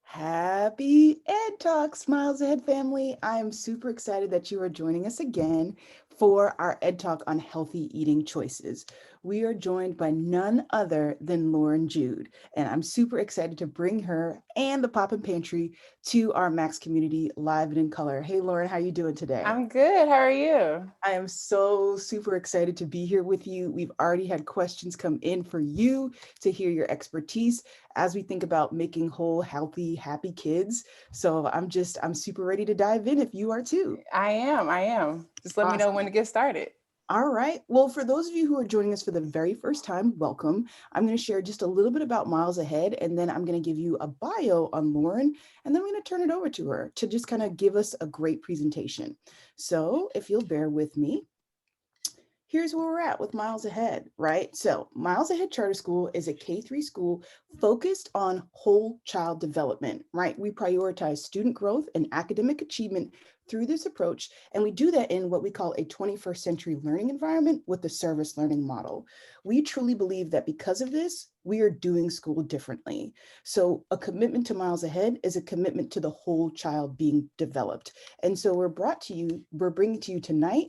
Happy Ed Talk, Smiles Ahead family. I am super excited that you are joining us again for our Ed Talk on healthy eating choices. We are joined by none other than Lauren Jude, and I'm super excited to bring her and the Poppin Pantry to our Max community live and in color. Hey, Lauren, how you doing today? I'm good. How are you? I am so super excited to be here with you. We've already had questions come in for you to hear your expertise as we think about making whole, healthy, happy kids. So I'm super ready to dive in if you are too. I am. Just let me know when Awesome. to get started. All right. Well, for those of you who are joining us for the very first time, welcome. I'm going to share just a little bit about Miles Ahead, and then I'm going to give you a bio on Lauren, and then I'm going to turn it over to her to just kind of give us a great presentation. So, if you'll bear with me, here's where we're at with Miles Ahead, right? So, Miles Ahead Charter School is a K-3 school focused on whole child development, right? We prioritize student growth and academic achievement through this approach, and we do that in what we call a 21st century learning environment with the service learning model. We truly believe that because of this, we are doing school differently. So, a commitment to Miles Ahead is a commitment to the whole child being developed. And so, we're bringing to you tonight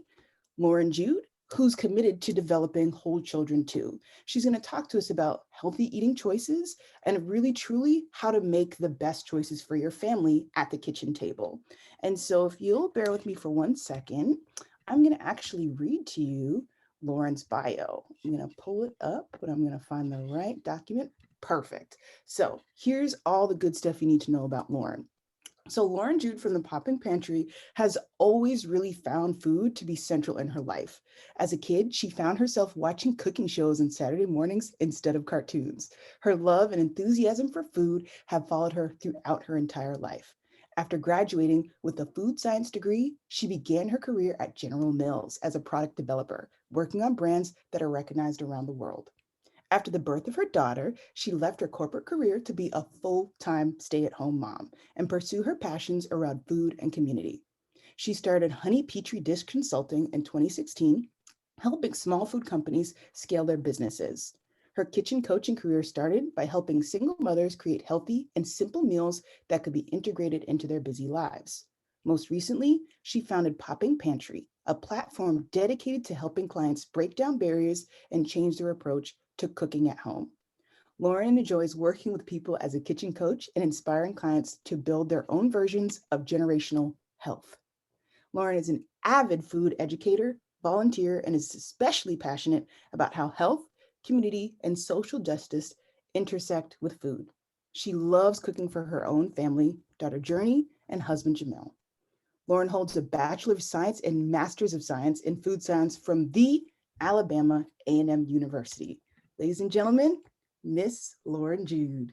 Lauren Jude, who's committed to developing whole children too. She's going to talk to us about healthy eating choices and really truly how to make the best choices for your family at the kitchen table. And so, if you'll bear with me for 1 second, I'm going to actually read to you Lauren's bio. I'm going to pull it up, but I'm going to find the right document. Perfect. So, here's all the good stuff you need to know about Lauren. So Lauren Jude from the Poppin Pantry has always really found food to be central in her life. As a kid, she found herself watching cooking shows on Saturday mornings instead of cartoons. Her love and enthusiasm for food have followed her throughout her entire life. After graduating with a food science degree, she began her career at General Mills as a product developer, working on brands that are recognized around the world. After the birth of her daughter, she left her corporate career to be a full time stay at home mom and pursue her passions around food and community. She started Honey Petri Dish Consulting in 2016, helping small food companies scale their businesses. Her kitchen coaching career started by helping single mothers create healthy and simple meals that could be integrated into their busy lives. Most recently, she founded Popping Pantry, a platform dedicated to helping clients break down barriers and change their approach to cooking at home. Lauren enjoys working with people as a kitchen coach and inspiring clients to build their own versions of generational health. Lauren is an avid food educator, volunteer, and is especially passionate about how health, community, and social justice intersect with food. She loves cooking for her own family, daughter Journey, and husband Jamel. Lauren holds a Bachelor of Science and Master's of Science in Food Science from the Alabama A&M University. Ladies and gentlemen, Miss Lauren Jude.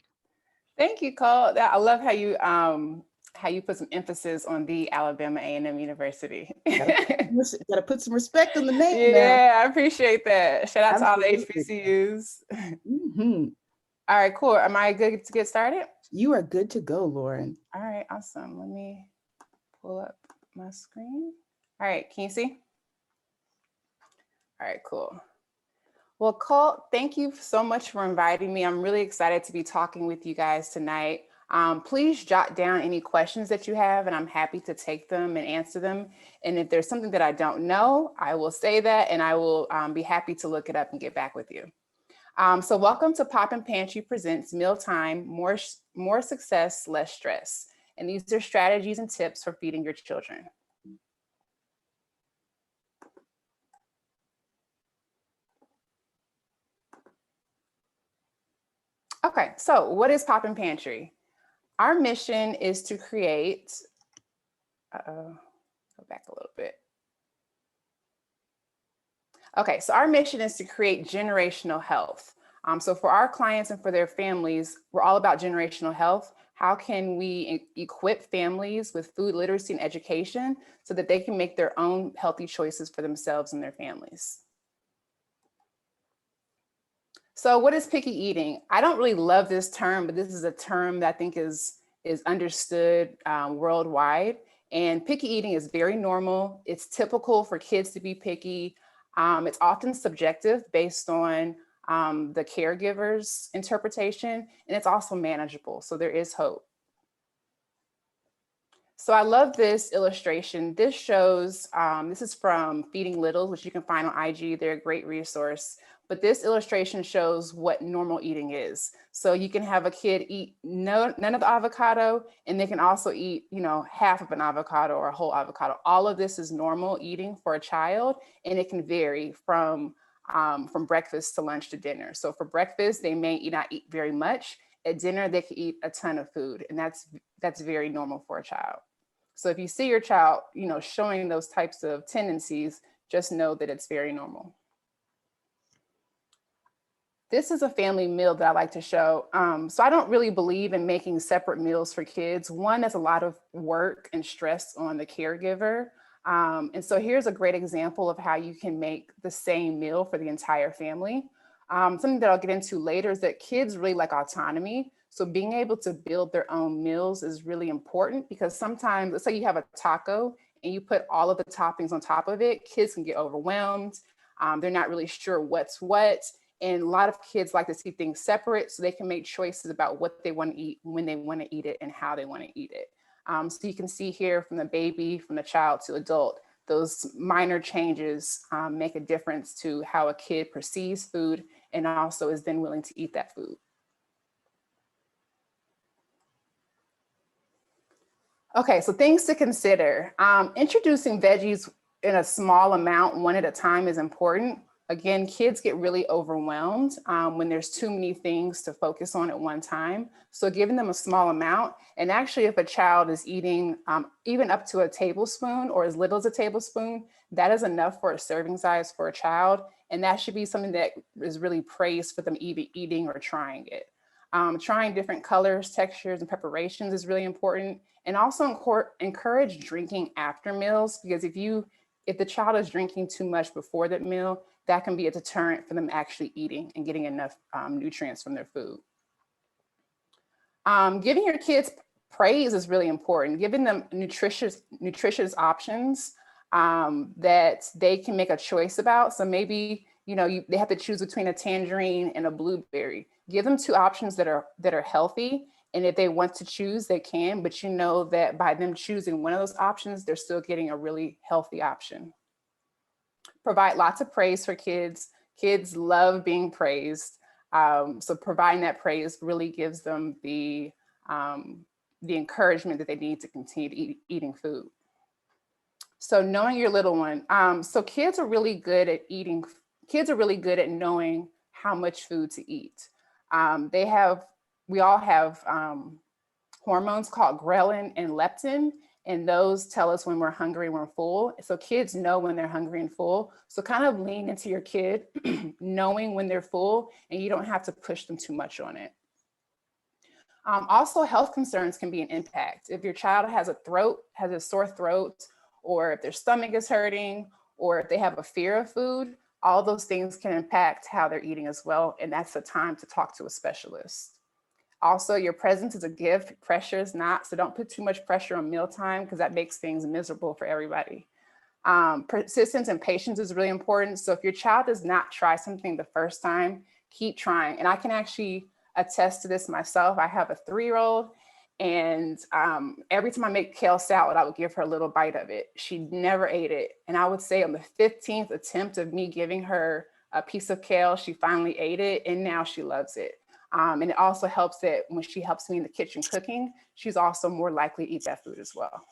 Thank you, Cole. I love how you put some emphasis on the Alabama A&M University. Gotta put some respect on the name now. Yeah, I appreciate that. Shout out to all the Absolutely. HBCUs. Mhm. All right, cool. Am I good to get started? You are good to go, Lauren. All right, awesome. Let me pull up my screen. All right, can you see? All right, cool. Well, Colt, thank you so much for inviting me. I'm really excited to be talking with you guys tonight. Please jot down any questions that you have, and I'm happy to take them and answer them. And if there's something that I don't know, I will say that, and I will be happy to look it up and get back with you. So welcome to Poppin Pantry Presents Mealtime, more success, less stress. And these are strategies and tips for feeding your children. Okay, so what is Poppin Pantry? Our mission is to create, go back a little bit. Okay, so our mission is to create generational health. So for our clients and for their families, we're all about generational health. How can we equip families with food literacy and education so that they can make their own healthy choices for themselves and their families? So what is picky eating? I don't really love this term, but this is a term that I think is understood worldwide. And picky eating is very normal. It's typical for kids to be picky. It's often subjective based on the caregiver's interpretation, and it's also manageable. So there is hope. So I love this illustration. This shows, this is from Feeding Littles, which you can find on IG. They're a great resource. But this illustration shows what normal eating is. So you can have a kid eat none of the avocado, and they can also eat, half of an avocado or a whole avocado. All of this is normal eating for a child, and it can vary from breakfast to lunch to dinner. So for breakfast, they may not eat very much. At dinner, they could eat a ton of food, and that's very normal for a child. So if you see your child, showing those types of tendencies, just know that it's very normal. This is a family meal that I like to show. So I don't really believe in making separate meals for kids. One, that's a lot of work and stress on the caregiver. And so here's a great example of how you can make the same meal for the entire family. Something that I'll get into later is that kids really like autonomy. So being able to build their own meals is really important, because sometimes, let's say you have a taco and you put all of the toppings on top of it, kids can get overwhelmed. They're not really sure what's what. And a lot of kids like to see things separate so they can make choices about what they want to eat, when they want to eat it, and how they want to eat it. So you can see here, from the baby, from the child to adult, those minor changes make a difference to how a kid perceives food and also is then willing to eat that food. Okay, so things to consider. Introducing veggies in a small amount, one at a time, is important. Again, kids get really overwhelmed when there's too many things to focus on at one time. So giving them a small amount, and actually if a child is eating even up to a tablespoon or as little as a tablespoon, that is enough for a serving size for a child. And that should be something that is really praised for them even eating or trying it. Trying different colors, textures, and preparations is really important. And also encourage drinking after meals, because if the child is drinking too much before that meal, that can be a deterrent for them actually eating and getting enough nutrients from their food. Giving your kids praise is really important. Giving them nutritious options that they can make a choice about. So maybe they have to choose between a tangerine and a blueberry. Give them two options that are healthy, and if they want to choose, they can. But you know that by them choosing one of those options, they're still getting a really healthy option. Provide lots of praise for kids. Kids love being praised. So providing that praise really gives them the encouragement that they need to continue to eating food. So knowing your little one. So kids are really good at eating. Kids are really good at knowing how much food to eat. We all have hormones called ghrelin and leptin, and those tell us when we're hungry and we're full. So kids know when they're hungry and full. So kind of lean into your kid knowing when they're full, and you don't have to push them too much on it. Also, health concerns can be an impact. If your child has a sore throat, or if their stomach is hurting, or if they have a fear of food, all those things can impact how they're eating as well. And that's the time to talk to a specialist. Also, your presence is a gift, pressure is not. So don't put too much pressure on mealtime, because that makes things miserable for everybody. Persistence and patience is really important. So if your child does not try something the first time, keep trying. And I can actually attest to this myself. I have a 3-year-old, and every time I make kale salad, I would give her a little bite of it. She never ate it. And I would say on the 15th attempt of me giving her a piece of kale, she finally ate it, and now she loves it. And it also helps that when she helps me in the kitchen cooking, she's also more likely to eat that food as well.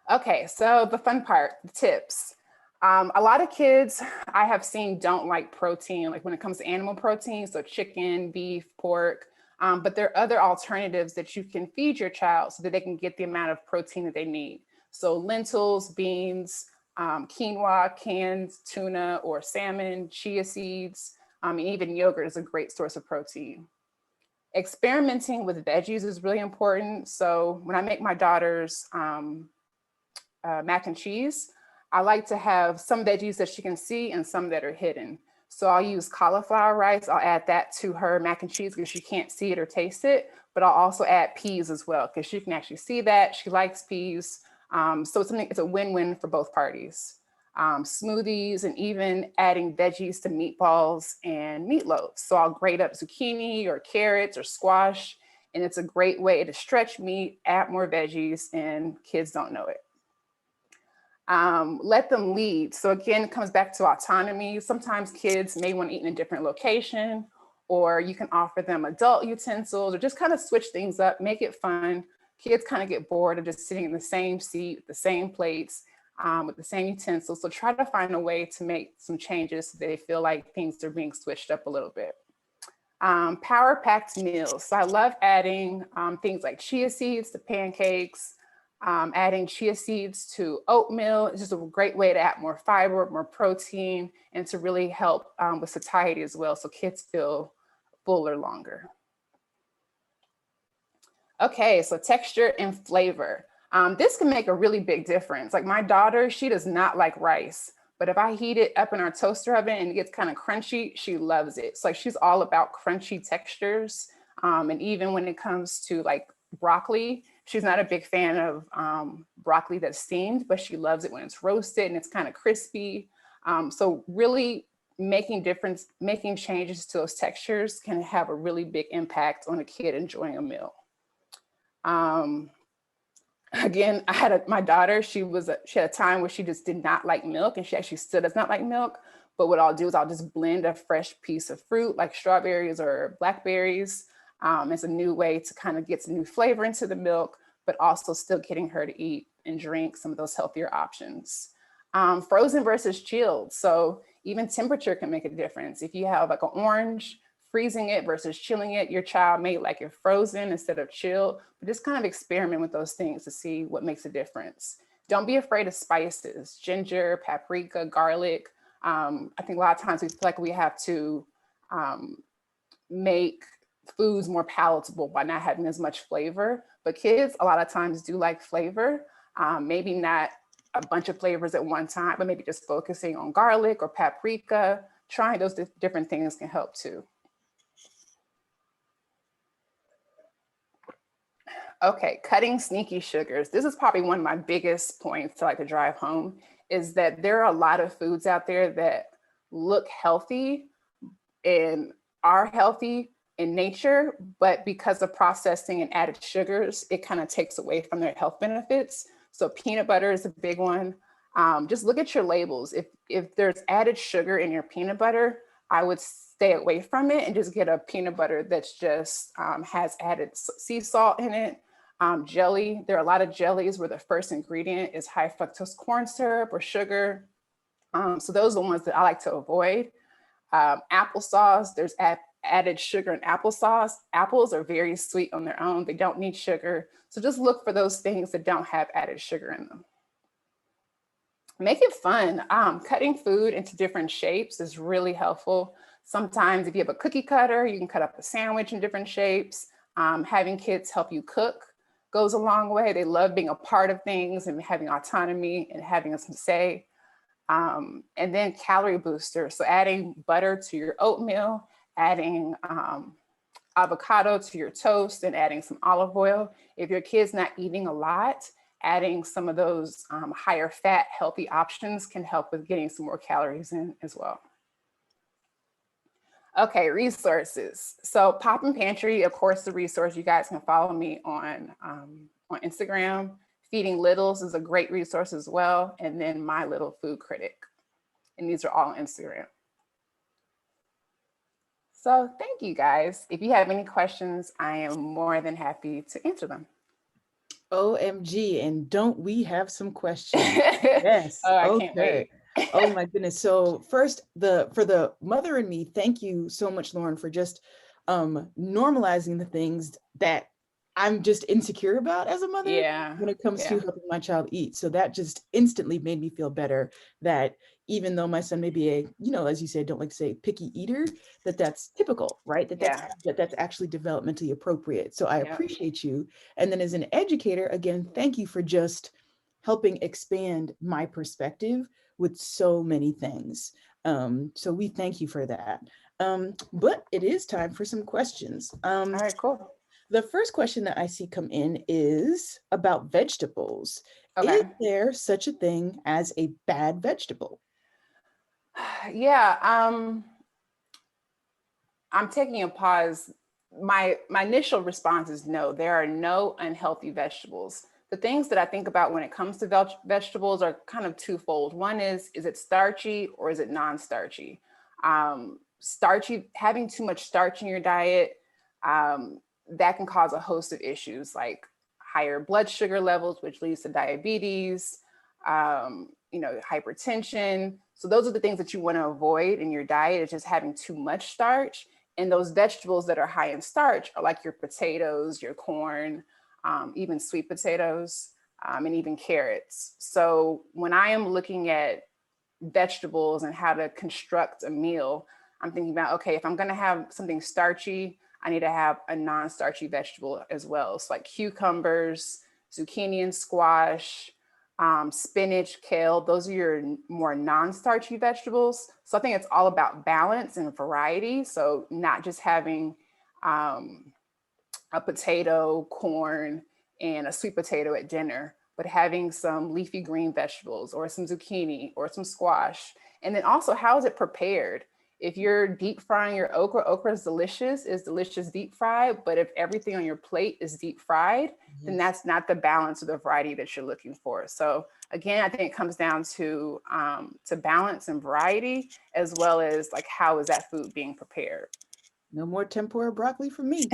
Okay, so the fun part, the tips. A lot of kids I have seen don't like protein, like when it comes to animal protein, so chicken, beef, pork, but there are other alternatives that you can feed your child so that they can get the amount of protein that they need. So lentils, beans, quinoa, canned tuna or salmon, chia seeds, and even yogurt is a great source of protein. Experimenting with veggies is really important. So when I make my daughter's mac and cheese, I like to have some veggies that she can see and some that are hidden. So I'll use cauliflower rice. I'll add that to her mac and cheese because she can't see it or taste it, but I'll also add peas as well because she can actually see that. She likes peas. So it's a win-win for both parties. Smoothies, and even adding veggies to meatballs and meatloaf. So I'll grate up zucchini or carrots or squash And it's a great way to stretch meat, add more veggies, and kids don't know it. Let them lead. So again, it comes back to autonomy. Sometimes kids may want to eat in a different location, or you can offer them adult utensils, or just kind of switch things up, make it fun. Kids kind of get bored of just sitting in the same seat, the same plates, with the same utensils. So try to find a way to make some changes so they feel like things are being switched up a little bit. Power packed meals. So I love adding things like chia seeds to pancakes, adding chia seeds to oatmeal. It's just a great way to add more fiber, more protein, and to really help with satiety as well, so kids feel fuller longer. Okay, so texture and flavor. This can make a really big difference. Like my daughter, she does not like rice, but if I heat it up in our toaster oven and it gets kind of crunchy, she loves it. So like she's all about crunchy textures. And even when it comes to like broccoli, she's not a big fan of broccoli that's steamed, but she loves it when it's roasted and it's kind of crispy. So really making changes to those textures can have a really big impact on a kid enjoying a meal. Again, I had my daughter, she had a time where she just did not like milk, and she actually still does not like milk. But what I'll do is I'll just blend a fresh piece of fruit like strawberries or blackberries. It's a new way to kind of get some new flavor into the milk, but also still getting her to eat and drink some of those healthier options. Frozen versus chilled. So even temperature can make a difference. If you have like an orange, freezing it versus chilling it, your child may like it frozen instead of chilled, but just kind of experiment with those things to see what makes a difference. Don't be afraid of spices, ginger, paprika, garlic. I think a lot of times we feel like we have to make foods more palatable by not having as much flavor, but kids a lot of times do like flavor. Maybe not a bunch of flavors at one time, but maybe just focusing on garlic or paprika. Trying those different things can help too. Okay, cutting sneaky sugars. This is probably one of my biggest points to like to drive home, is that there are a lot of foods out there that look healthy and are healthy in nature, but because of processing and added sugars, it kind of takes away from their health benefits. So peanut butter is a big one. Just look at your labels. If there's added sugar in your peanut butter, I would stay away from it and just get a peanut butter that's just has added sea salt in it. Jelly, there are a lot of jellies where the first ingredient is high fructose corn syrup or sugar. So those are the ones that I like to avoid. Applesauce, there's added sugar in applesauce. Apples are very sweet on their own. They don't need sugar. So just look for those things that don't have added sugar in them. Make it fun. Cutting food into different shapes is really helpful. Sometimes if you have a cookie cutter, you can cut up a sandwich in different shapes. Having kids help you cook goes a long way. They love being a part of things and having autonomy and having some say. And then calorie booster. So adding butter to your oatmeal, adding avocado to your toast, and adding some olive oil. If your kid's not eating a lot, adding some of those higher fat, healthy options can help with getting some more calories in as well. Okay, resources. So Poppin Pantry, of course, the resource. You guys can follow me on Instagram. Feeding Littles is a great resource as well. And then My Little Food Critic. And these are all on Instagram. So thank you guys. If you have any questions, I am more than happy to answer them. OMG, and don't we have some questions? Yes. Oh, I okay. can't wait. Oh my goodness. So first, for the mother in me, thank you so much, Lauren, for just normalizing the things that I'm just insecure about as a mother. Yeah. When it comes to helping my child eat. So that just instantly made me feel better that even though my son may be a, as you said, don't like to say picky eater, that's typical, right? That's actually developmentally appropriate. So I appreciate you. And then as an educator, again, thank you for just helping expand my perspective with so many things. So we thank you for that. But it is time for some questions. All right, cool. The first question that I see come in is about vegetables. Okay. Is there such a thing as a bad vegetable? Yeah. I'm taking a pause my initial response is no, there are no unhealthy vegetables. The things that I think about when it comes to vegetables are kind of twofold. One is it starchy or is it non-starchy? Starchy, having too much starch in your diet, that can cause a host of issues like higher blood sugar levels, which leads to diabetes, hypertension. So those are the things that you want to avoid in your diet, is just having too much starch. And those vegetables that are high in starch are like your potatoes, your corn, even sweet potatoes, and even carrots. So when I am looking at vegetables and how to construct a meal, I'm thinking about, okay, if I'm going to have something starchy, I need to have a non-starchy vegetable as well. So like cucumbers, zucchini and squash, spinach, kale, those are your more non-starchy vegetables. So I think it's all about balance and variety. So not just having a potato, corn, and a sweet potato at dinner, but having some leafy green vegetables or some zucchini or some squash. And then also, how is it prepared? If you're deep frying your okra is delicious deep fried. But if everything on your plate is deep fried, then that's not the balance or the variety that you're looking for. So again, I think it comes down to balance and variety, as well as like, how is that food being prepared? No more tempura broccoli for me.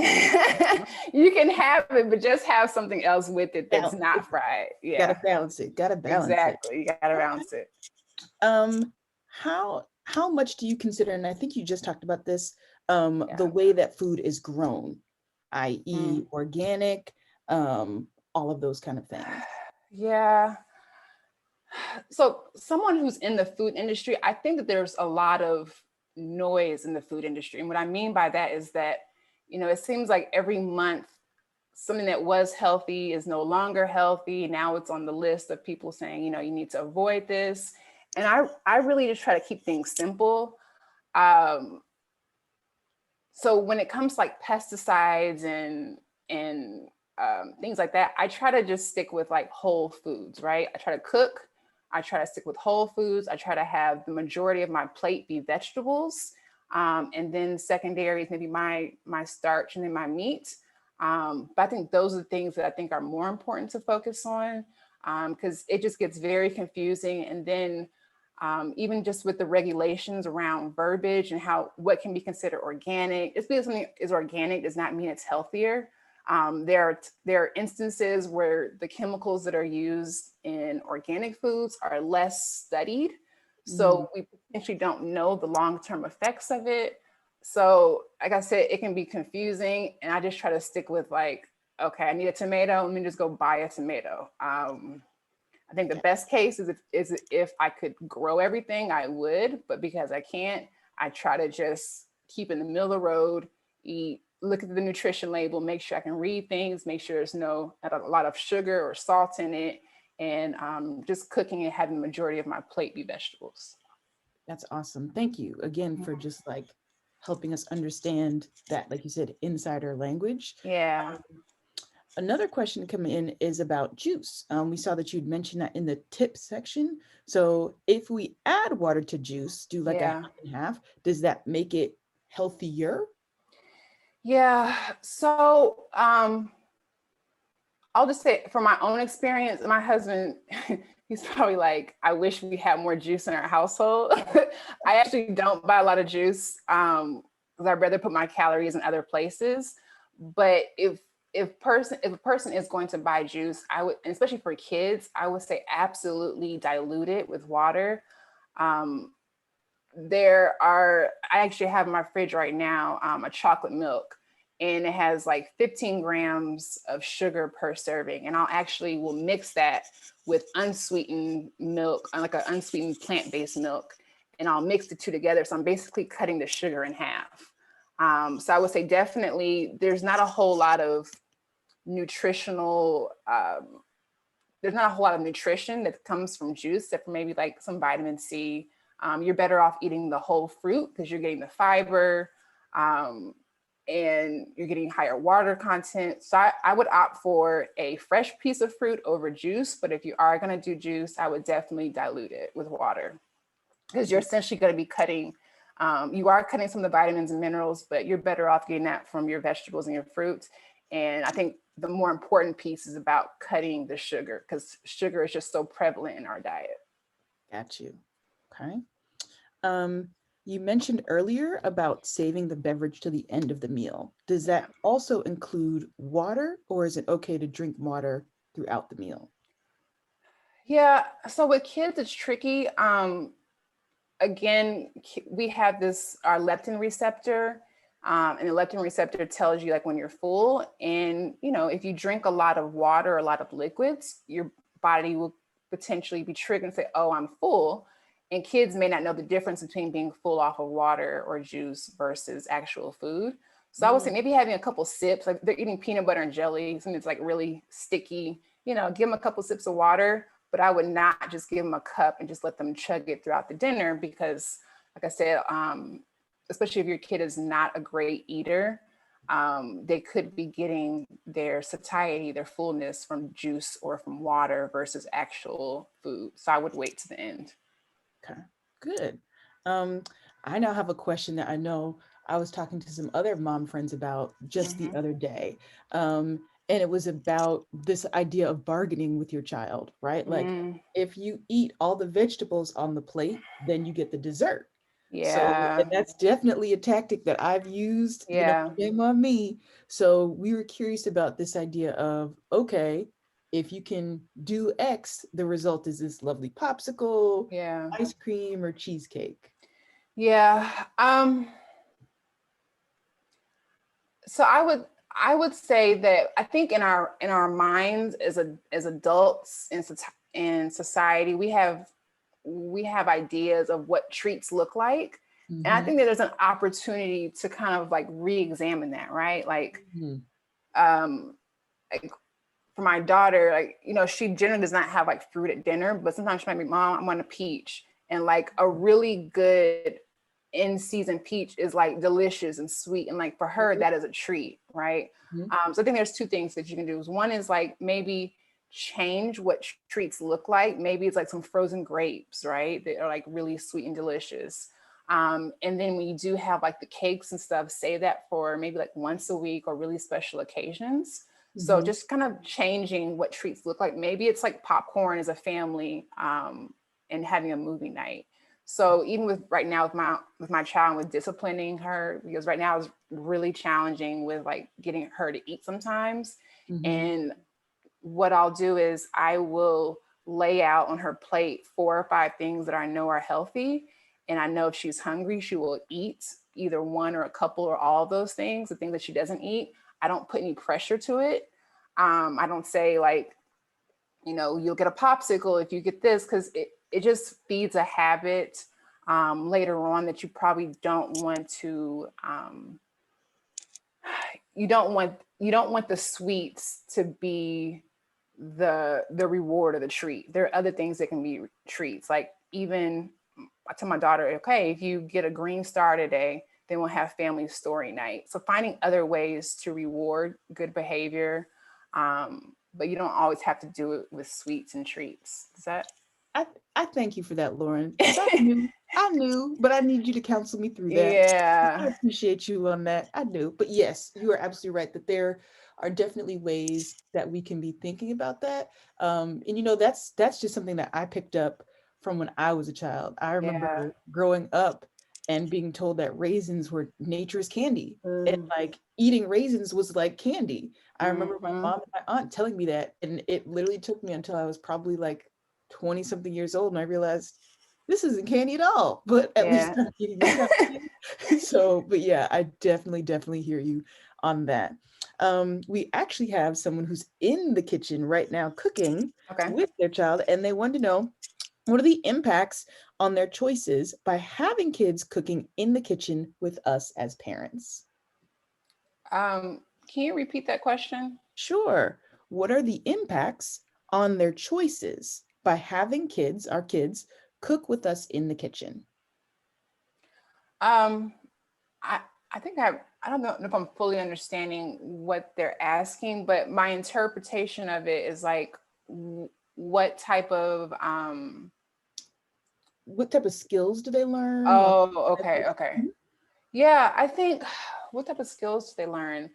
You can have it, but just have something else with it that's not fried. Gotta Yeah, balance it. Gotta balance it. exactly. You gotta balance it. Um, how much do you consider, and I think you just talked about this, the Yeah. way that food is grown, Mm. i.e. organic, all of those kind of things? Yeah. So, someone who's in the food industry, I think that there's a lot of noise in the food industry. And what I mean by that is that, it seems like every month something that was healthy is no longer healthy. Now it's on the list of people saying, you need to avoid this. And I really just try to keep things simple. Um, so when it comes to like pesticides and things like that, I try to just stick with like whole foods, right? I try to cook. I try to stick with whole foods. I try to have the majority of my plate be vegetables, and then secondary is maybe my starch and then my meat. But I think those are the things that I think are more important to focus on, because it just gets very confusing. And then even just with the regulations around verbiage and what can be considered organic. Just because something is organic does not mean it's healthier. There are instances where the chemicals that are used in organic foods are less studied, Mm, so we potentially don't know the long-term effects of it. So, like I said, it can be confusing, and I just try to stick with like, okay, I need a tomato. Let me just go buy a tomato. I think the yeah, best case is if I could grow everything, I would, but because I can't, I try to just keep in the middle of the road, eat, look at the nutrition label, make sure I can read things, make sure there's not a lot of sugar or salt in it, and just cooking and having the majority of my plate be vegetables. that's awesome. Thank you again for just like helping us understand that, like you said, insider language. Yeah, Another question coming in is about juice. We saw that you'd mentioned that in the tip section. So if we add water to juice, do like a half yeah. and half, does that make it healthier? Yeah. So I'll just say from my own experience, my husband, he's probably like, I wish we had more juice in our household. I actually don't buy a lot of juice because I'd rather put my calories in other places. But if a person is going to buy juice, I would, and especially for kids, I would say absolutely dilute it with water. Um, I actually have in my fridge right now a chocolate milk, and it has like 15 grams of sugar per serving. And I'll actually will mix that with unsweetened milk, like an unsweetened plant-based milk, and I'll mix the two together. So I'm basically cutting the sugar in half. So I would say definitely there's not a whole lot of nutritional there's not a whole lot of nutrition that comes from juice, except for maybe like some vitamin C. You're better off eating the whole fruit because you're getting the fiber, um, and you're getting higher water content. So I would opt for a fresh piece of fruit over juice. But if you are going to do juice, I would definitely dilute it with water because you're essentially going to be cutting You are cutting some of the vitamins and minerals, but you're better off getting that from your vegetables and your fruits. And I think the more important piece is about cutting the sugar, because sugar is just so prevalent in our diet. Got you. Okay. Um, you mentioned earlier about saving the beverage to the end of the meal. Does Yeah. that also include water, or is it okay to drink water throughout the meal? Yeah. So with kids, it's tricky. Again, we have this, our leptin receptor. And the leptin receptor tells you like when you're full. And, if you drink a lot of water, a lot of liquids, your body will potentially be triggered and say, oh, I'm full. And kids may not know the difference between being full off of water or juice versus actual food. So I would say Mm, maybe having a couple sips, like they're eating peanut butter and jelly, something that's like really sticky, give them a couple sips of water, but I would not just give them a cup and just let them chug it throughout the dinner because, like I said, especially if your kid is not a great eater, they could be getting their satiety, their fullness from juice or from water versus actual food. So I would wait to the end. okay, good. Um, I now have a question that I know I was talking to some other mom friends about just the Mm-hmm. other day. And it was about this idea of bargaining with your child, right? Like, Mm, if you eat all the vegetables on the plate, then you get the dessert. So, and yeah, that's definitely a tactic that I've used, yeah, shame on me. So we were curious about this idea of, okay, if you can do X, the result is this lovely popsicle, yeah, ice cream, or cheesecake. yeah. So I would say that I think in our minds as adults in society we have ideas of what treats look like, and I Mm-hmm. think that there's an opportunity to kind of like re-examine that, right? Mm-hmm. Um like for my daughter, like, she generally does not have like fruit at dinner, but sometimes she might be, Mom, I want a peach. And like a really good in season peach is like delicious and sweet. And like for her, that is a treat, right? So I think there's two things that you can do. One is like maybe change what treats look like. Maybe it's like some frozen grapes, right? That are like really sweet and delicious. And then when you do have like the cakes and stuff, save that for maybe like once a week or really special occasions. So Mm-hmm. just kind of changing what treats look like. Maybe it's like popcorn as a family, and having a movie night. So even with right now with my child, with disciplining her, because right now is really challenging with like getting her to eat sometimes. Mm-hmm. And what I'll do is I will lay out on her plate 4 or 5 things that I know are healthy. And I know if she's hungry, she will eat either one or a couple or all of those things. The things that she doesn't eat, I don't put any pressure to it. I don't say like, you'll get a popsicle if you get this, because it just feeds a habit later on that you probably don't want to. You don't want the sweets to be the reward or the treat. There are other things that can be treats. Like even I tell my daughter, okay, if you get a green star today, then we'll have family story night. So finding other ways to reward good behavior, but you don't always have to do it with sweets and treats. Is that? I I thank you for that, Lauren, because I knew, but I need you to counsel me through that. I Yeah, appreciate you on that. I knew, but yes, you are absolutely right that there are definitely ways that we can be thinking about that. And that's just something that I picked up from when I was a child. I yeah. remember growing up and being told that raisins were nature's candy, and Mm, like eating raisins was like candy. I remember my hmm. mom and my aunt telling me that, and it literally took me until I was probably like 20 something years old and I realized this isn't candy at all, but at least Yeah. I'm eating this healthy. So, but yeah, I definitely hear you on that. We actually have someone who's in the kitchen right now cooking Okay. with their child, and they want to know what are the impacts on their choices by having kids cooking in the kitchen with us as parents? Can you repeat that question? Sure. What are the impacts on their choices by having our kids, cook with us in the kitchen? Um, I I think I don't know if I'm fully understanding what they're asking, but my interpretation of it is like what type of what type of skills do they learn? Like, Oh, okay, okay. Yeah, I think what type of skills do they learn?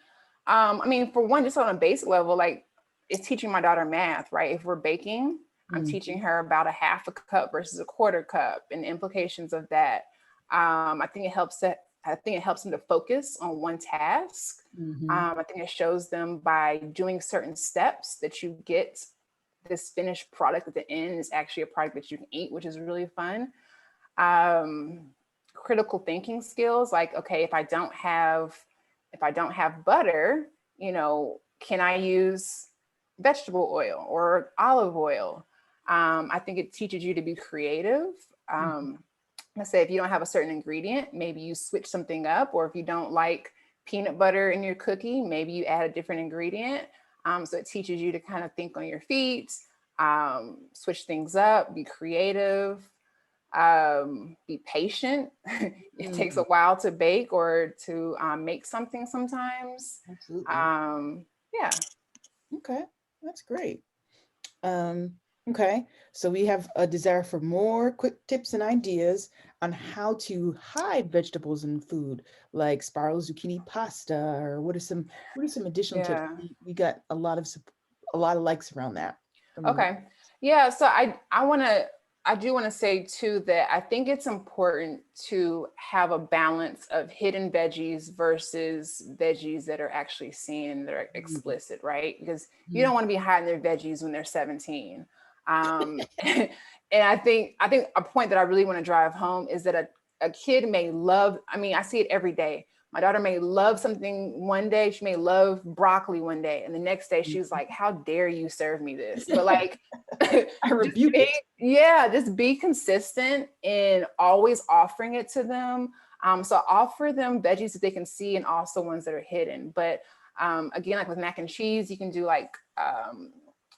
I mean, for one, just on a basic level, like it's teaching my daughter math, right? If we're baking, I'm teaching Mhm. her about a half a cup versus a quarter cup and the implications of that. I think it helps them to focus on one task. Mhm. I think it shows them by doing certain steps that you get this finished product at the end is actually a product that you can eat, which is really fun. um, Critical thinking skills, like, okay, if I don't have butter, can I use vegetable oil or olive oil? I think it teaches you to be creative. Mhm. um, let's say if you don't have a certain ingredient, maybe you switch something up, or if you don't like peanut butter in your cookie, maybe you add a different ingredient. So it teaches you to kind of think on your feet, switch things up, be creative, be patient. It takes a Mm, while to bake or to make something sometimes. absolutely. Um, yeah. Okay, that's great. Um, okay, so we have a desire for more quick tips and ideas on how to hide vegetables in food, like spiral zucchini pasta, or what are some additional tips? Yeah. We got a lot of likes around that from the Okay. Yeah. So I do want to say too that I think it's important to have a balance of hidden veggies versus veggies that are actually seen, that are Mhm. explicit, right? Because you don't Mhm. want to be hiding their veggies when they're 17. And I think a point that I really want to drive home is that a kid may love, I mean, I see it every day. My daughter may love something one day, she may love broccoli one day, and the next day she's like, "How dare you serve me this?" But like, I just rebuke be, it. yeah, just be consistent in always offering it to them. So offer them veggies that they can see and also ones that are hidden. But again, like with mac and cheese, you can do like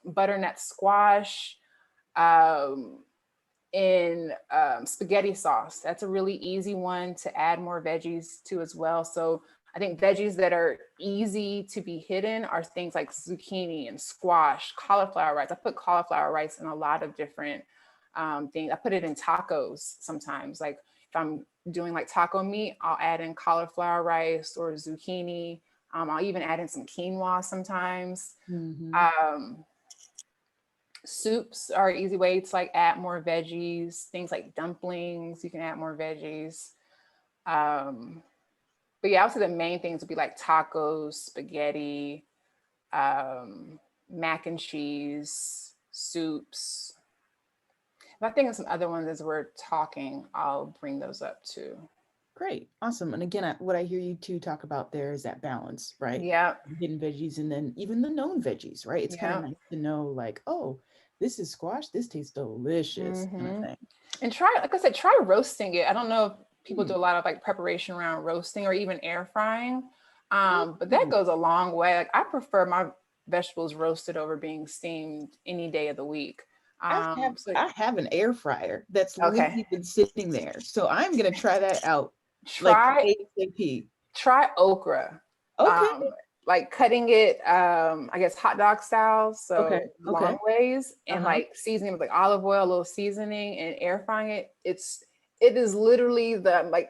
butternut squash. Um, in spaghetti sauce. That's a really easy one to add more veggies to as well. So I think veggies that are easy to be hidden are things like zucchini and squash, cauliflower rice. I put cauliflower rice in a lot of different things. I put it in tacos sometimes. Like if I'm doing like taco meat, I'll add in cauliflower rice or zucchini. I'll even add in some quinoa sometimes. Mhm. Um, Soups are an easy way to like add more veggies. Things like dumplings, you can add more veggies. Um, but yeah, I would say the main things would be like tacos, spaghetti, um, mac and cheese, soups. If I think of some other ones as we're talking, I'll bring those up too. Great, awesome. And again, what I hear you two talk about there is that balance, right? Yeah, Hidden veggies and then even the known veggies, right? It's kind of yeah. nice to know, like, oh, this is squash. This tastes delicious, kind of Hmm. thing. And try, like I said, try roasting it. I don't know if people Hmm. do a lot of like preparation around roasting or even air frying. But that Ooh, goes a long way. Like I prefer my vegetables roasted over being steamed any day of the week. So I have an air fryer that's okay, literally been sitting there, so I'm gonna try that out like try ASAP. try okra. Okay, Um, like cutting it, I guess hot dog style, okay, so long okay. ways, and Uh-huh. like seasoning with like olive oil, a little seasoning, and air frying it. It is literally the like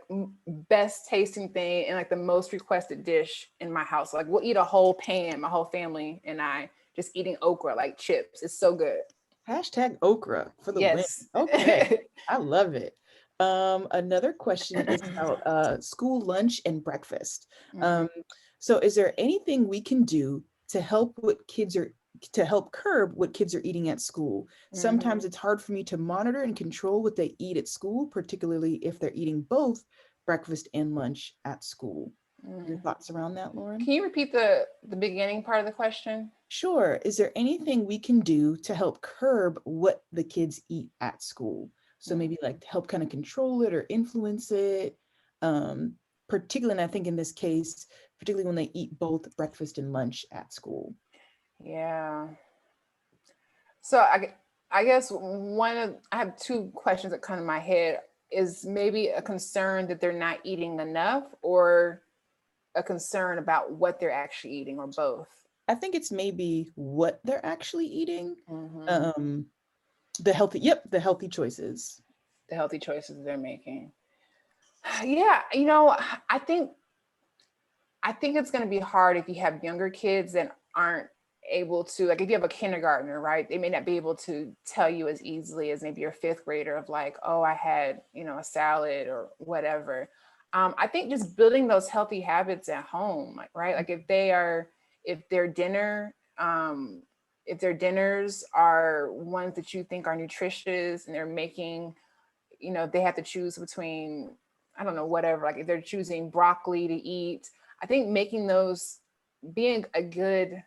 best tasting thing and like the most requested dish in my house. Like we'll eat a whole pan, my whole family and I just eating okra like chips. It's so good. Hashtag okra for the win. Yes. Okay, I love it. Another question is about school lunch and breakfast. Mhm. Um, so is there anything we can do to help curb what kids are eating at school? Sometimes Mhm. it's hard for me to monitor and control what they eat at school, particularly if they're eating both breakfast and lunch at school. Your Mhm. thoughts around that, Lauren? Can you repeat the beginning part of the question? Sure. Is there anything we can do to help curb what the kids eat at school? So maybe like to help kind of control it or influence it. Um, Particularly, and I think in this case, particularly when they eat both breakfast and lunch at school. Yeah. So I guess I have two questions that come to my head. Is maybe a concern that they're not eating enough, or a concern about what they're actually eating, or both? I think it's maybe what they're actually eating. Hmm. Um, the healthy choices. the healthy choices they're making. Yeah, you know, I think I think it's going to be hard if you have younger kids that aren't able to, like if you have a kindergartner, right? They may not be able to tell you as easily as maybe your fifth grader of like, oh, I had, you know, a salad or whatever. I think just building those healthy habits at home, like, right? Like if their dinner, if their dinners are ones that you think are nutritious and they're making, you know, they have to choose between, I don't know, whatever, like if they're choosing broccoli to eat, I think making those, being a good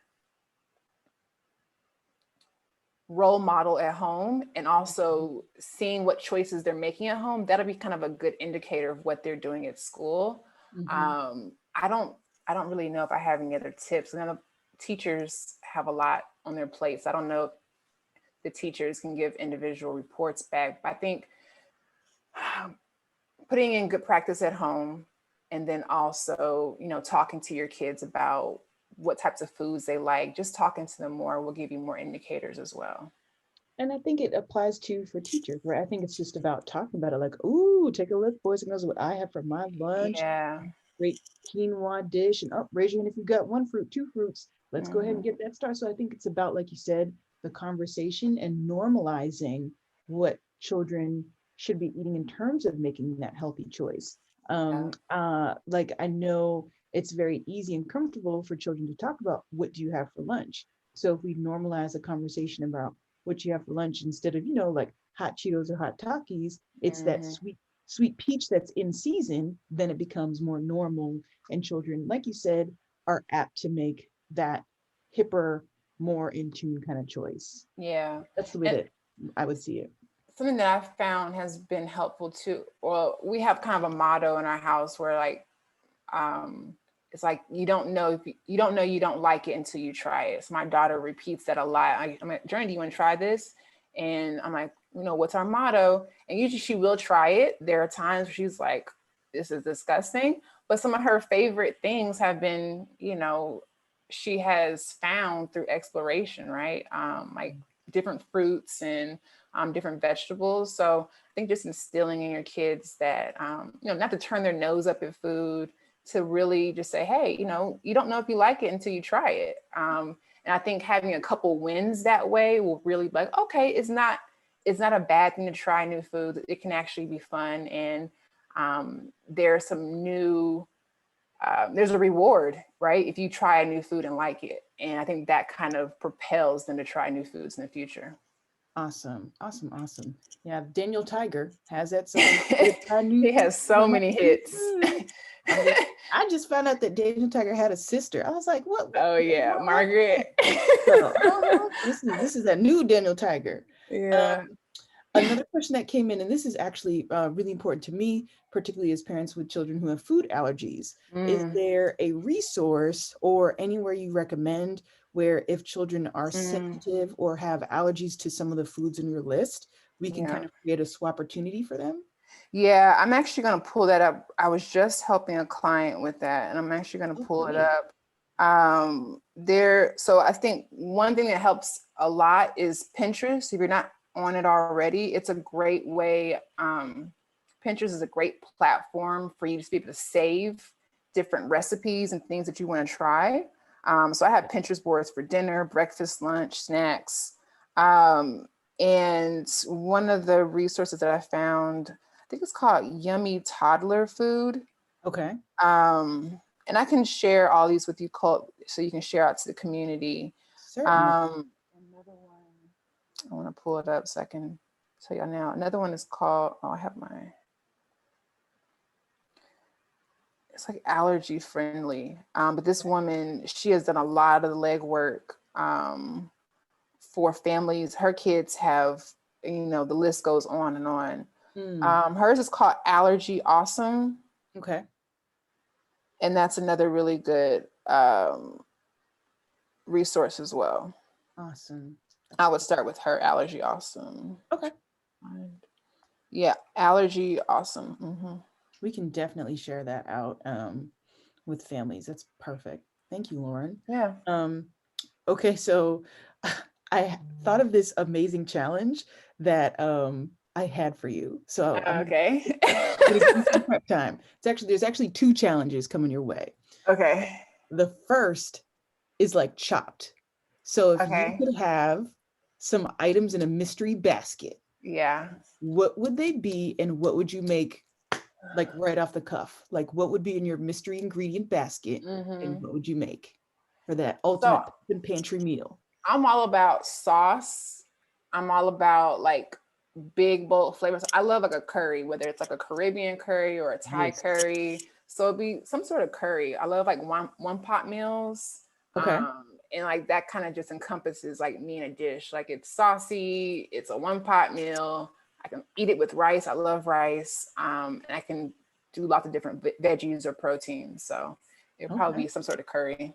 role model at home and also seeing what choices they're making at home, that'll be kind of a good indicator of what they're doing at school. Mm-hmm. I don't really know if I have any other tips. I know teachers have a lot on their plates. I don't know if the teachers can give individual reports back, but I think putting in good practice at home, and then also, you know, talking to your kids about what types of foods they like, just talking to them more will give you more indicators as well. And I think it applies to for teachers, right? I think it's just about talking about it, like, ooh, take a look, boys and girls, what I have for my lunch. Yeah. Great quinoa dish, and up, raise your hand if you've got one fruit, two fruits. Let's go ahead and Hmm. get that started. So I think it's about, like you said, the conversation and normalizing what children should be eating in terms of making that healthy choice. Yeah. Like I know it's very easy and comfortable for children to talk about what do you have for lunch. So if we normalize a conversation about what you have for lunch instead of, like hot Cheetos or hot Takis, it's that Hmm. sweet peach that's in season, then it becomes more normal. And children, like you said, are apt to make that hipper, more in tune kind of choice. Yeah. That's the way And that I would see it. something that I've found has been helpful too. Well, we have kind of a motto in our house where like, um, it's like you don't know if you don't know you don't like it until you try it. So my daughter repeats that a lot. I'm like, Journey, do you want to try this? And I'm like, you know, what's our motto? And usually she will try it. There are times where she's like, this is disgusting. But some of her favorite things have been, you know, she has found through exploration, right? Like different fruits and different vegetables. So I think just instilling in your kids that, you know, not to turn their nose up at food, to really just say, hey, you know, you don't know if you like it until you try it. And I think having a couple wins that way will really be like, okay, it's not a bad thing to try new food. It can actually be fun, and there's some new there's a reward, right? If you try a new food and like it, and I think that kind of propels them to try new foods in the future. Awesome, awesome, awesome. Yeah, Daniel Tiger has that song. If I knew He has so many you hits. could. I just found out that Daniel Tiger had a sister. I was like, Oh yeah, what? Margaret. So, this is a new Daniel Tiger. Yeah. Another question that came in, and this is actually really important to me, particularly as parents with children who have food allergies. Is Mm, there a resource or anywhere you recommend where if children are mm, sensitive or have allergies to some of the foods in your list, we can yeah. kind of create a swap opportunity for them? Yeah, I'm actually going to pull that up. I was just helping a client with that, and I'm actually going to Oh, pull it great. up. So I think one thing that helps a lot is Pinterest. If you're not on it already, it's a great way. Pinterest is a great platform for you to be able to save different recipes and things that you want to try. So I have Pinterest boards for dinner, breakfast, lunch, snacks. Um, and one of the resources that I found, I think it's called Yummy Toddler Food. Okay, And I can share all these with you, Colt, so you can share out to the community. certainly. Another one, I want to pull it up so I can tell y'all now. Another one is called, oh, I have my, it's like allergy friendly. But this woman, she has done a lot of the legwork for families. Her kids have, you know, the list goes on and on. Mm, Hers is called Allergy Awesome. okay, And that's another really good resource as well. awesome. I That's would start with her, Allergy Awesome. okay. Yeah, Allergy Awesome. Hmm. We can definitely share that out with families. That's perfect. Thank you, Lauren. Yeah. Um, okay, so I thought of this amazing challenge that I had for you. So Okay. I'm gonna give you some prep time. There's actually two challenges coming your way. Okay. The first is like chopped. So if you Okay. could have some items in a mystery basket, Yeah. what would they be and what would you make like right off the cuff? Like what would be in your mystery ingredient basket and Hmm. what would you make for that So ultimate pantry meal? I'm all about sauce. I'm all about like big bold flavors. I love like a curry, whether it's like a Caribbean curry or a Thai Yes. curry. So it'd be some sort of curry. I love like one pot meals. Okay. And like that kind of just encompasses like me in a dish. Like it's saucy, it's a one pot meal. I can eat it with rice. I love rice. And I can do lots of different veggies or proteins. So it'd probably Okay. be some sort of curry.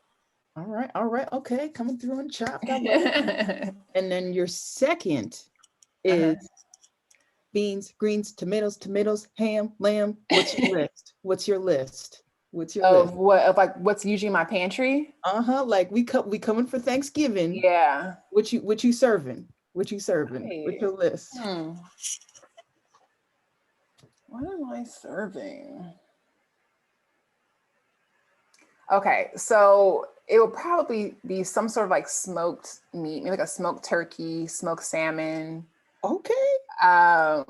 All right. All right. Okay. Coming through and chopped. I love it. And then your second Uh-huh. is beans, greens, tomatoes, ham, lamb. What's your list? What's your list? What's your list? Of like what's usually in my pantry. Uh-huh. Like we coming for Thanksgiving. Yeah. What you serving? What you serving? What's Right. your list? Hmm. What am I serving? Okay, so it will probably be some sort of like smoked meat, maybe like a smoked turkey, smoked salmon. Okay. Um,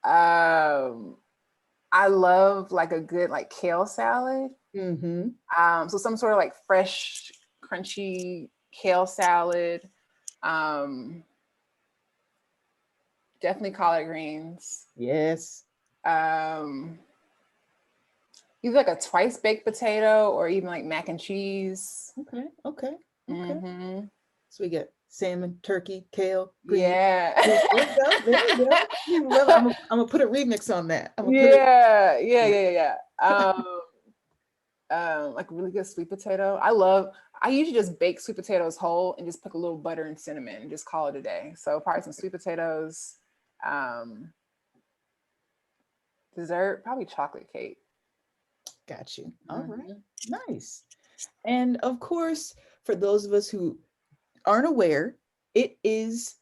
um, I love like a good like kale salad. Mm-hmm. So some sort of like fresh, crunchy kale salad. Um, Definitely collard greens. Yes. Um, Either like a twice baked potato or even like mac and cheese. Okay. Okay. Okay. Hmm. So we get salmon, turkey, kale, green. Yeah. There you go. There you go. You love it. I'm gonna put a remix on that. I'm gonna put it. Yeah, yeah, yeah, yeah, yeah. Like really good sweet potato. I usually just bake sweet potatoes whole and just put a little butter and cinnamon and just call it a day. So probably some sweet potatoes. Um, Dessert, probably chocolate cake. Got you. All right. Hmm. Nice. And of course, for those of us who aren't aware, it is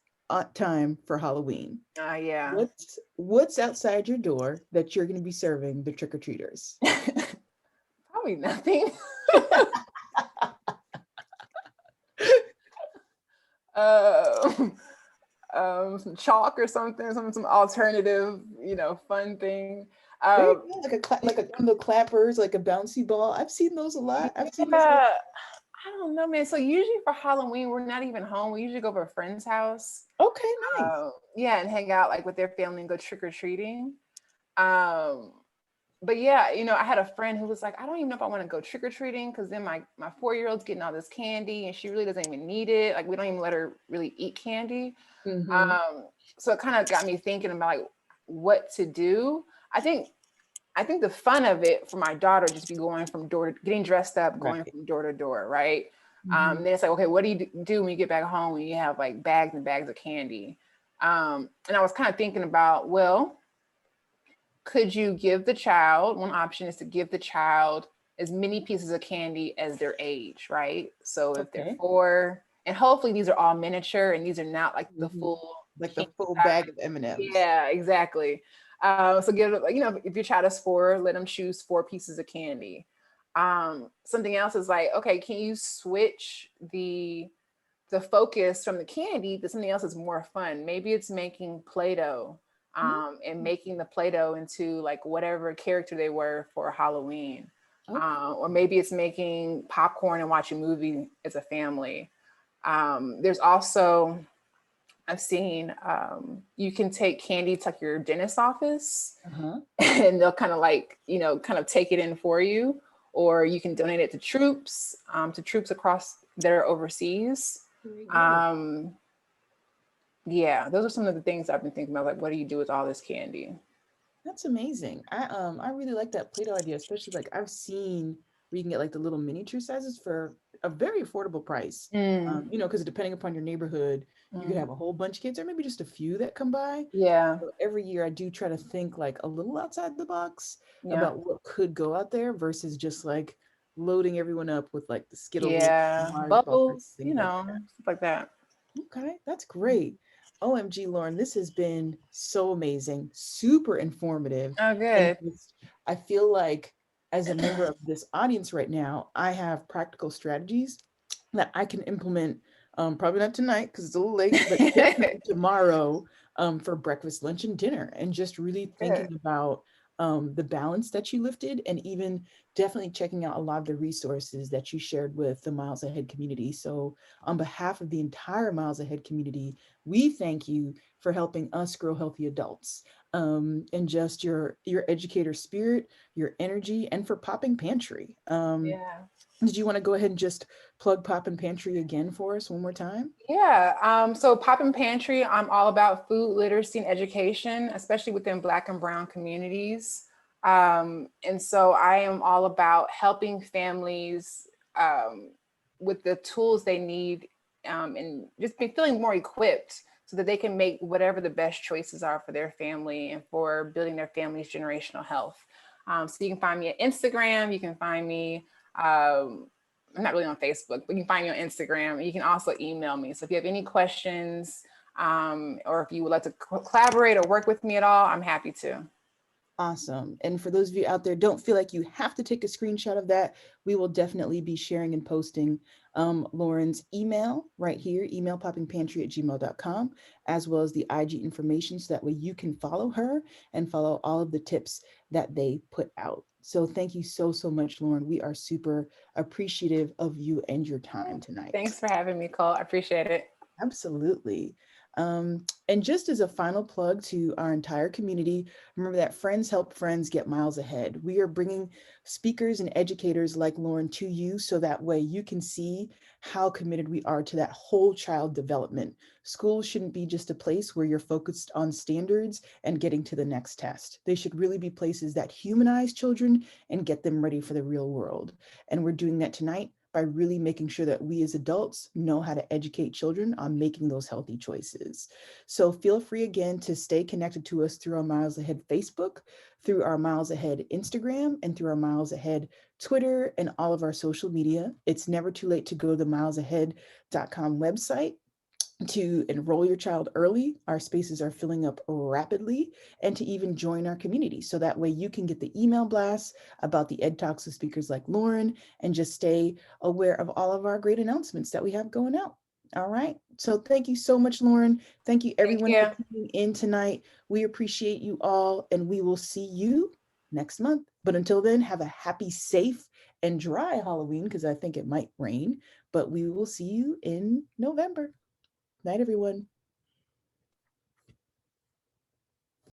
time for Halloween. Yeah. What's outside your door that you're going to be serving the trick-or-treaters? Probably nothing. Um, some chalk or something, some alternative, fun thing. There you Um, go, like a one of the clappers, like a bouncy ball. I've seen those a lot. I've seen those a lot. yeah, I don't know, man. So usually for Halloween, we're not even home. We usually go to a friend's house. Okay, nice. Yeah, and hang out like with their family and go trick or treating. Um, but yeah, I had a friend who was like, I don't even know if I want to go trick or treating because then my 4-year-old's getting all this candy and she really doesn't even need it. Like we don't even let her really eat candy. Mm-hmm. Um, so it kind of got me thinking about like what to do. I think I think the fun of it for my daughter just be going from door to getting dressed up, going Right. from door to door, right? Mm-hmm. Then it's like, okay, what do you do when you get back home when you have like bags and bags of candy? And I was kind of thinking about, well, could you give the child, one option is to give the child as many pieces of candy as their age, right? So if they're Okay. 4, and hopefully these are all miniature and these are not like the Mm-hmm. full Like the candy full size. bag of M&Ms. Yeah, exactly. So give it, if your child is 4, let them choose 4 pieces of candy. Something else is like, okay, can you switch the focus from the candy to something else that's more fun? Maybe it's making Play-Doh, and making the Play-Doh into like whatever character they were for Halloween. Okay. Or maybe it's making popcorn and watching a movie as a family. There's also I've seen you can take candy to like your dentist office Uh-huh. and they'll kind of like, kind of take it in for you, or you can donate it to troops across that are overseas. Very good. Um, yeah, those are some of the things I've been thinking about. Like, what do you do with all this candy? That's amazing. I really like that Play-Doh idea, especially like I've seen where you can get like the little miniature sizes for a very affordable price. Mm, Because depending upon your neighborhood, you could mm, have a whole bunch of kids or maybe just a few that come by. yeah, So every year I do try to think like a little outside the box yeah, about what could go out there versus just like loading everyone up with like the Skittles, yeah. Mars bars, Bubbles, things like stuff like that. that. Okay, that's great. OMG, Lauren, this has been so amazing, super informative. Oh, And good. just, I feel like as a member of this audience right now, I have practical strategies that I can implement, probably not tonight because it's a little late, but definitely tomorrow, for breakfast, lunch, and dinner. And just really Good. thinking about the balance that you lifted, and even definitely checking out a lot of the resources that you shared with the Miles Ahead community. So, on behalf of the entire Miles Ahead community, we thank you for helping us grow healthy adults, and just your educator spirit, your energy, and for Popping Pantry. Yeah. Did you want to go ahead and just plug Poppin' Pantry again for us one more time? Yeah. So Poppin Pantry, I'm all about food literacy and education, especially within Black and Brown communities. And so I am all about helping families with the tools they need, and just be feeling more equipped so that they can make whatever the best choices are for their family and for building their family's generational health. So you can find me at Instagram. You can find me. I'm not really on Facebook, but you can find me on Instagram. You can also email me. So if you have any questions, or if you would like to collaborate or work with me at all, I'm happy to. Awesome. And for those of you out there, don't feel like you have to take a screenshot of that. We will definitely be sharing and posting Lauren's email right here, emailpoppingpantry@gmail.com, as well as the IG information, so that way you can follow her and follow all of the tips that they put out. So thank you so, so much, Lauren. We are super appreciative of you and your time tonight. Thanks for having me, Cole. I appreciate it. Absolutely. And just as a final plug to our entire community, remember that friends help friends get miles ahead. We are bringing speakers and educators like Lauren to you, so that way you can see how committed we are to that whole child development. School shouldn't be just a place where you're focused on standards and getting to the next test. They should really be places that humanize children and get them ready for the real world. And we're doing that tonight by really making sure that we as adults know how to educate children on making those healthy choices. So feel free again to stay connected to us through our Miles Ahead Facebook, through our Miles Ahead Instagram, and through our Miles Ahead Twitter and all of our social media. It's never too late to go to the milesahead.com website to enroll your child early. Our spaces are filling up rapidly, and to even join our community. So that way you can get the email blasts about the Ed Talks with speakers like Lauren, and just stay aware of all of our great announcements that we have going out. All right. So thank you so much, Lauren. Thank you Thank everyone for you. tuning in tonight. We appreciate you all, and we will see you next month. But until then, have a happy, safe, and dry Halloween, because I think it might rain. But we will see you in November. Night, everyone.